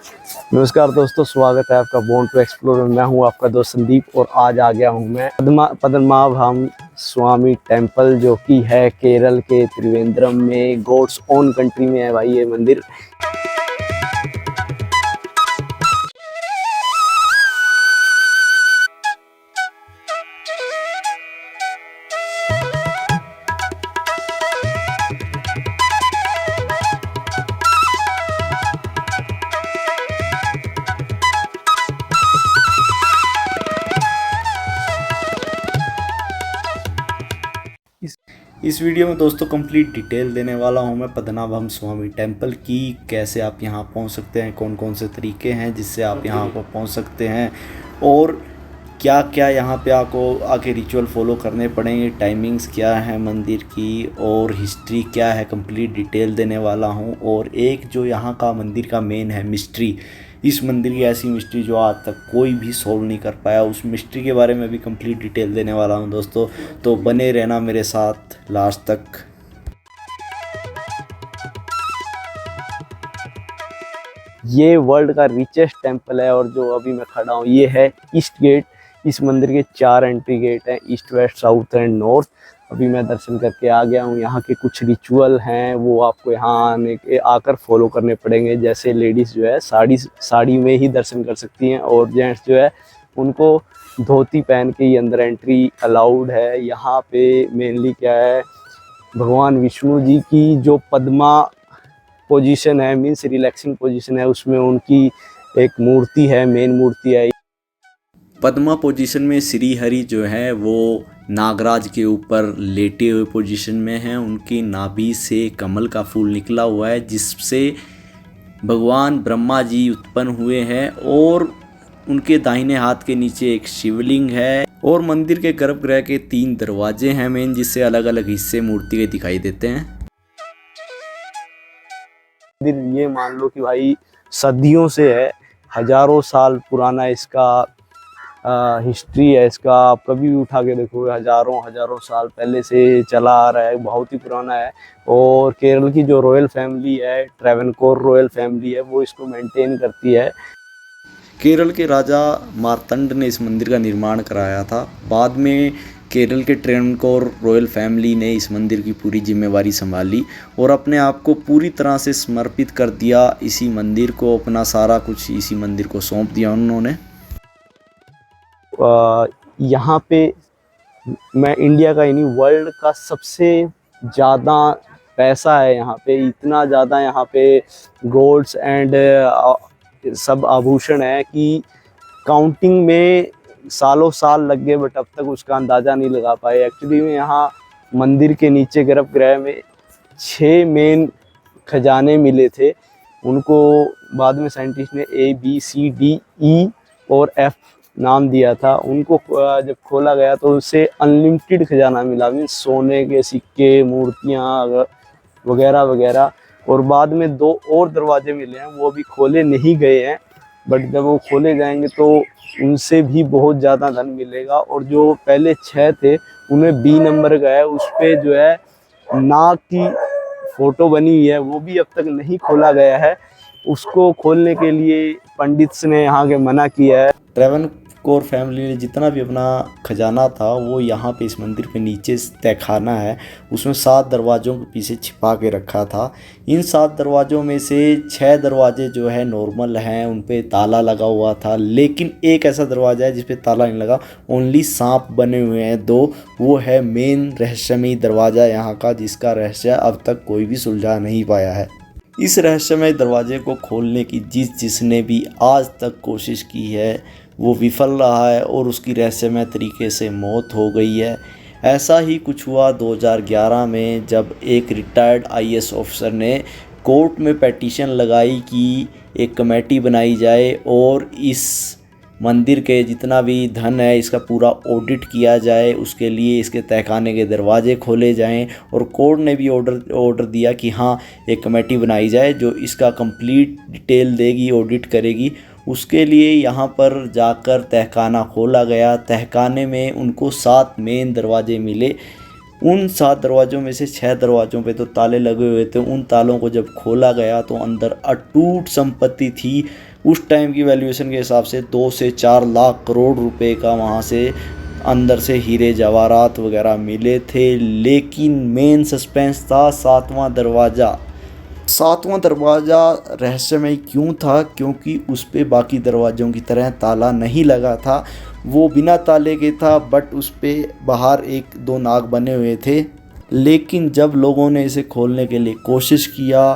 नमस्कार दोस्तों, स्वागत है आपका बोर्न टू एक्सप्लोर में। मैं हूं आपका दोस्त संदीप और आज आ गया हूं मैं पद्मनाभम स्वामी टेम्पल, जो कि है केरल के त्रिवेंद्रम में। गॉड्स ओन कंट्री में है भाई ये मंदिर। इस वीडियो में दोस्तों कंप्लीट डिटेल देने वाला हूं मैं पद्मनाभम स्वामी टेम्पल की। कैसे आप यहां पहुंच सकते हैं, कौन कौन से तरीके हैं जिससे आप यहां पर पहुंच सकते हैं, और क्या क्या यहां पे आपको आके रिचुअल फॉलो करने पड़ेंगे, टाइमिंग्स क्या है मंदिर की, और हिस्ट्री क्या है, कंप्लीट डिटेल देने वाला हूं। और एक जो यहां का मंदिर का मेन है मिस्ट्री, इस मंदिर की ऐसी मिस्ट्री जो आज तक कोई भी सॉल्व नहीं कर पाया, उस मिस्ट्री के बारे में भी कंप्लीट डिटेल देने वाला हूं दोस्तों। तो बने रहना मेरे साथ लास्ट तक। ये वर्ल्ड का रिचेस्ट टेम्पल है और जो अभी मैं खड़ा हूँ ये है ईस्ट गेट। इस मंदिर के 4 एंट्री गेट हैं, east, west, south and north. अभी मैं दर्शन करके आ गया हूँ। यहाँ के कुछ रिचुअल हैं वो आपको यहाँ आकर फॉलो करने पड़ेंगे। जैसे लेडीज़ जो है साड़ी में ही दर्शन कर सकती हैं, और जेंट्स जो है उनको धोती पहन के ही अंदर एंट्री अलाउड है। यहाँ पे मेनली क्या है, भगवान विष्णु जी की जो पद्मा पोजीशन है, मीन्स रिलैक्सिंग पोजीशन है, उसमें उनकी एक मूर्ति है, मेन मूर्ति है। पद्मा पोजीशन में श्री हरि जो है वो नागराज के ऊपर लेटे हुए पोजीशन में हैं। उनकी नाभि से कमल का फूल निकला हुआ है जिससे भगवान ब्रह्मा जी उत्पन्न हुए हैं, और उनके दाहिने हाथ के नीचे एक शिवलिंग है। और मंदिर के गर्भगृह के 3 दरवाजे हैं मेन, जिससे अलग अलग हिस्से मूर्ति के दिखाई देते हैं। मंदिर ये मान लो कि भाई सदियों से है, हजारों साल पुराना इसका हिस्ट्री है। इसका आप कभी भी उठा के देखो, हजारों साल पहले से चला आ रहा है, बहुत ही पुराना है। और केरल की जो रॉयल फैमिली है, ट्रेवनकोर रॉयल फैमिली है, वो इसको मेंटेन करती है। केरल के राजा मार्तंड ने इस मंदिर का निर्माण कराया था। बाद में केरल के ट्रेवनकोर रॉयल फैमिली ने इस मंदिर की पूरी जिम्मेवारी संभाली और अपने आप को पूरी तरह से समर्पित कर दिया इसी मंदिर को। अपना सारा कुछ इसी मंदिर को सौंप दिया उन्होंने। यहाँ पे मैं इंडिया का यानी वर्ल्ड का सबसे ज़्यादा पैसा है यहाँ पे। इतना ज़्यादा यहाँ पे गोल्ड्स एंड सब आभूषण है कि काउंटिंग में सालों साल लग गए, बट अब तक उसका अंदाज़ा नहीं लगा पाए। एक्चुअली में यहाँ मंदिर के नीचे गर्भगृह में 6 मेन खजाने मिले थे। उनको बाद में साइंटिस्ट ने ABCDE और F नाम दिया था। उनको जब खोला गया तो उससे अनलिमिटेड खजाना मिला, मीन्स सोने के सिक्के, मूर्तियाँ वगैरह वगैरह। और बाद में 2 और दरवाजे मिले हैं, वो अभी खोले नहीं गए हैं, बट जब वो खोले जाएंगे तो उनसे भी बहुत ज़्यादा धन मिलेगा। और जो पहले 6 थे उनमें B नंबर का है, उस पर जो है नाग की फोटो बनी हुई है, वो भी अब तक नहीं खोला गया है। उसको खोलने के लिए पंडित ने यहाँ के मना किया है। ट्रेवनकोर फैमिली ने जितना भी अपना खजाना था वो यहाँ पे इस मंदिर पे नीचे तहखाना है, उसमें 7 दरवाज़ों के पीछे छिपा के रखा था। इन 7 दरवाज़ों में से 6 दरवाजे जो है नॉर्मल हैं, उन पे ताला लगा हुआ था, लेकिन एक ऐसा दरवाज़ा है जिस पे ताला नहीं लगा, ओनली सांप बने हुए हैं 2। वो है मेन रहस्यमयी दरवाज़ा यहाँ का, जिसका रहस्य अब तक कोई भी सुलझा नहीं पाया है। इस रहस्यमय दरवाजे को खोलने की जिसने भी आज तक कोशिश की है वो विफल रहा है और उसकी रहस्यमय तरीके से मौत हो गई है। ऐसा ही कुछ हुआ 2011 में, जब एक रिटायर्ड IAS ऑफिसर ने कोर्ट में पेटिशन लगाई कि एक कमेटी बनाई जाए और इस मंदिर के जितना भी धन है इसका पूरा ऑडिट किया जाए, उसके लिए इसके तहखाने के दरवाजे खोले जाएं। और कोर्ट ने भी ऑर्डर दिया कि हाँ, एक कमेटी बनाई जाए जो इसका कंप्लीट डिटेल देगी, ऑडिट करेगी। उसके लिए यहाँ पर जाकर तहखाना खोला गया। तहखाने में उनको 7 मेन दरवाजे मिले। उन 7 दरवाज़ों में से 6 दरवाज़ों पे तो ताले लगे हुए थे। उन तालों को जब खोला गया तो अंदर अटूट संपत्ति थी। उस टाइम की वैल्यूएशन के हिसाब से 2 से 4 लाख करोड़ रुपए का वहाँ से अंदर से हीरे जवाहरात वगैरह मिले थे। लेकिन मेन सस्पेंस था 7वां दरवाज़ा रहस्यमय क्यों था? क्योंकि उस पे बाकी दरवाज़ों की तरह ताला नहीं लगा था, वो बिना ताले के था, बट उस पे बाहर 1-2 नाग बने हुए थे। लेकिन जब लोगों ने इसे खोलने के लिए कोशिश किया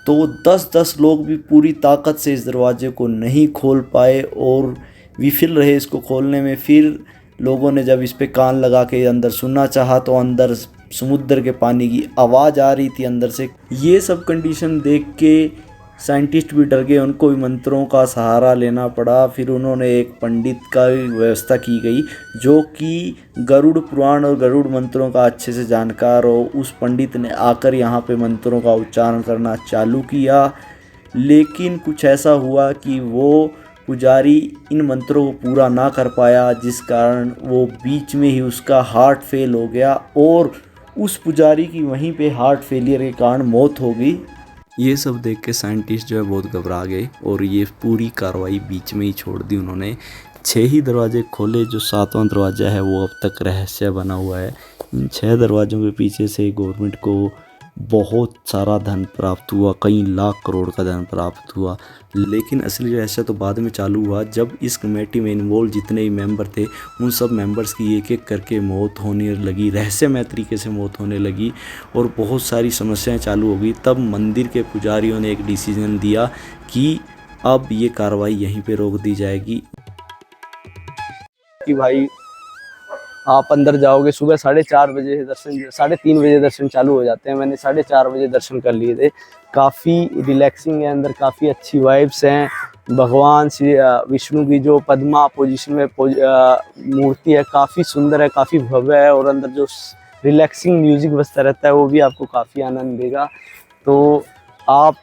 तो 10-10 लोग भी पूरी ताकत से इस दरवाजे को नहीं खोल पाए और विफल रहे इसको खोलने में। फिर लोगों ने जब इस पे कान लगा के अंदर सुनना चाहा तो अंदर समुद्र के पानी की आवाज़ आ रही थी अंदर से। ये सब कंडीशन देख के साइंटिस्ट भी डर गए, उनको भी मंत्रों का सहारा लेना पड़ा। फिर उन्होंने एक पंडित का व्यवस्था की गई जो कि गरुड़ पुराण और गरुड़ मंत्रों का अच्छे से जानकार हो। उस पंडित ने आकर यहाँ पे मंत्रों का उच्चारण करना चालू किया। लेकिन कुछ ऐसा हुआ कि वो पुजारी इन मंत्रों को पूरा ना कर पाया, जिस कारण वो बीच में ही उसका हार्ट फेल हो गया और उस पुजारी की वहीं पे हार्ट फेलियर के कारण मौत हो गई। ये सब देख के साइंटिस्ट जो है बहुत घबरा गए और ये पूरी कार्रवाई बीच में ही छोड़ दी उन्होंने। 6 ही दरवाजे खोले, जो 7वां दरवाज़ा है वो अब तक रहस्य बना हुआ है। इन 6 दरवाज़ों के पीछे से गवर्नमेंट को बहुत सारा धन प्राप्त हुआ, कई लाख करोड़ का धन प्राप्त हुआ। लेकिन असली रहस्य तो बाद में चालू हुआ जब इस कमेटी में इन्वॉल्व जितने भी मेंबर थे उन सब मेंबर्स की एक एक करके मौत होने लगी, रहस्यमय तरीके से मौत होने लगी और बहुत सारी समस्याएं चालू हो गई। तब मंदिर के पुजारियों ने एक डिसीजन दिया कि अब ये कार्रवाई यहीं पे रोक दी जाएगी। कि भाई आप अंदर जाओगे, सुबह 4:30 बजे दर्शन, 3:30 बजे दर्शन चालू हो जाते हैं। मैंने 4:30 बजे दर्शन कर लिए थे। काफ़ी रिलैक्सिंग है अंदर, काफ़ी अच्छी वाइब्स हैं। भगवान श्री विष्णु की जो पद्मा पोजीशन में मूर्ति है, काफ़ी सुंदर है, काफ़ी भव्य है और अंदर जो रिलैक्सिंग म्यूजिक बजता रहता है वो भी आपको काफ़ी आनंद देगा। तो आप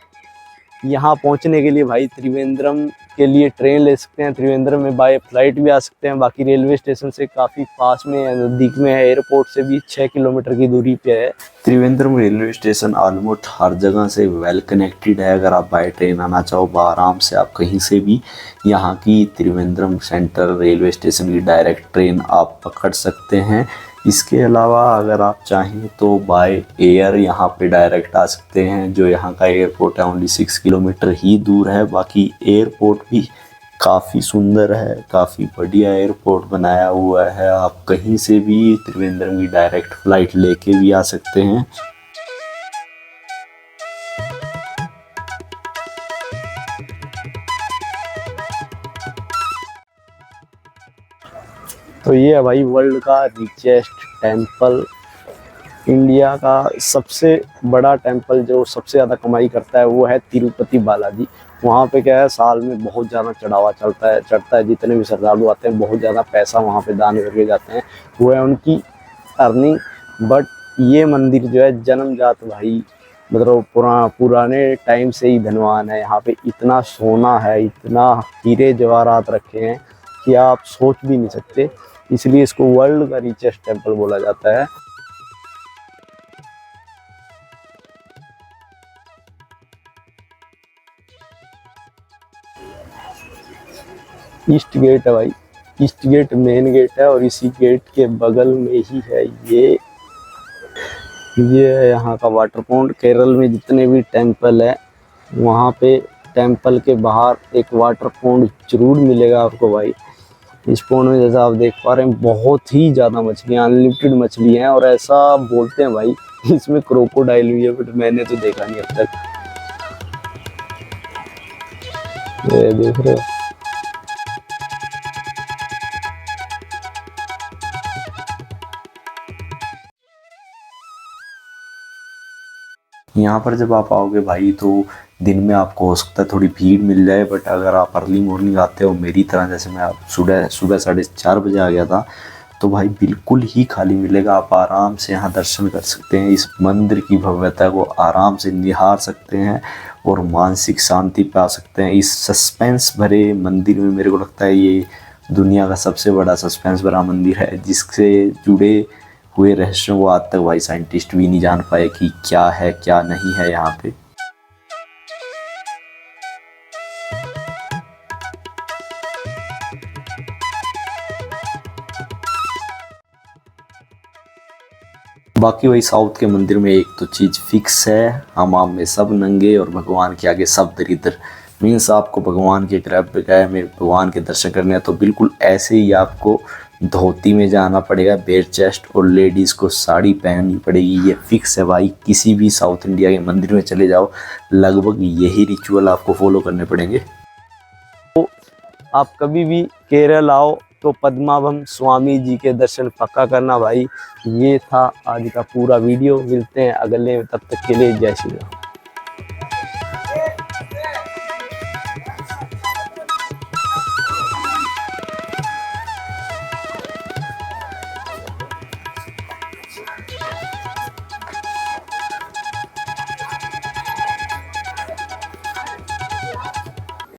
यहाँ पहुँचने के लिए भाई त्रिवेंद्रम के लिए ट्रेन ले सकते हैं, त्रिवेंद्रम में बाय फ्लाइट भी आ सकते हैं। बाकी रेलवे स्टेशन से काफ़ी पास में है, नज़दीक में है, एयरपोर्ट से भी 6 किलोमीटर की दूरी पे है। त्रिवेंद्रम रेलवे स्टेशन ऑलमोस्ट हर जगह से वेल कनेक्टेड है। अगर आप बाय ट्रेन आना चाहो आराम से आप कहीं से भी यहाँ की त्रिवेंद्रम सेंट्रल रेलवे स्टेशन की डायरेक्ट ट्रेन आप पकड़ सकते हैं। इसके अलावा अगर आप चाहें तो बाय एयर यहाँ पे डायरेक्ट आ सकते हैं। जो यहाँ का एयरपोर्ट है ओनली 6 किलोमीटर ही दूर है। बाकी एयरपोर्ट भी काफ़ी सुंदर है, काफ़ी बढ़िया एयरपोर्ट बनाया हुआ है। आप कहीं से भी त्रिवेंद्रम की डायरेक्ट फ्लाइट लेके भी आ सकते हैं। तो ये है भाई वर्ल्ड का रिचेस्ट टेम्पल, इंडिया का सबसे बड़ा टेम्पल जो सबसे ज़्यादा कमाई करता है वो है तिरुपति बालाजी। वहाँ पे क्या है, साल में बहुत ज़्यादा चढ़ावा चढ़ता है। जितने भी श्रद्धालु आते हैं बहुत ज़्यादा पैसा वहाँ पे दान करके जाते हैं, वो है उनकी अर्निंग। बट ये मंदिर जो है जन्मजात भाई, मतलब पुराने टाइम से ही धनवान है। यहाँ पे इतना सोना है, इतना हीरे जवाहरात रखे हैं कि आप सोच भी नहीं सकते। इसलिए इसको वर्ल्ड का रिचेस्ट टेम्पल बोला जाता है। ईस्ट गेट है भाई, ईस्ट गेट मेन गेट है और इसी गेट के बगल में ही है ये है यहाँ का वाटर पॉन्ड। केरल में जितने भी टेम्पल है वहाँ पे टेम्पल के बाहर एक वाटर पॉन्ड जरूर मिलेगा आपको भाई। इस पॉन्ड में जैसा आप देख पा रहे हैं बहुत ही ज़्यादा मछलियाँ, अनलिमिटेड मछली हैं और ऐसा बोलते हैं भाई इसमें क्रोकोडाइल भी है, बट मैंने तो देखा नहीं अब तक। ये देख रहे हो, यहाँ पर जब आप आओगे भाई तो दिन में आपको हो सकता है थोड़ी भीड़ मिल जाए, बट अगर आप अर्ली मॉर्निंग आते हो मेरी तरह, जैसे मैं आप सुबह 4:30 बजे आ गया था, तो भाई बिल्कुल ही खाली मिलेगा। आप आराम से यहाँ दर्शन कर सकते हैं, इस मंदिर की भव्यता को आराम से निहार सकते हैं और मानसिक शांति पा सकते हैं। इस सस्पेंस भरे मंदिर में मेरे को लगता है ये दुनिया का सबसे बड़ा सस्पेंस भरा मंदिर है, जिससे जुड़े हुए रहस्यों को आज तक भाई साइंटिस्ट भी नहीं जान पाए कि क्या है क्या नहीं है यहाँ पे। बाकी वही साउथ के मंदिर में एक तो चीज़ फिक्स है, हमाम में सब नंगे और भगवान के आगे सब दरिद्र। मीन्स आपको भगवान के गए में भगवान के दर्शन करने हैं तो बिल्कुल ऐसे ही आपको धोती में जाना पड़ेगा, बेयर चेस्ट, और लेडीज़ को साड़ी पहननी पड़ेगी। ये फिक्स है भाई, किसी भी साउथ इंडिया के मंदिर में चले जाओ लगभग यही रिचुअल आपको फॉलो करने पड़ेंगे। आप कभी भी केरल आओ तो पद्मावत स्वामी जी के दर्शन पक्का करना भाई। ये था आज का पूरा वीडियो, मिलते हैं अगले में, तब तक के लिए जय श्री राम।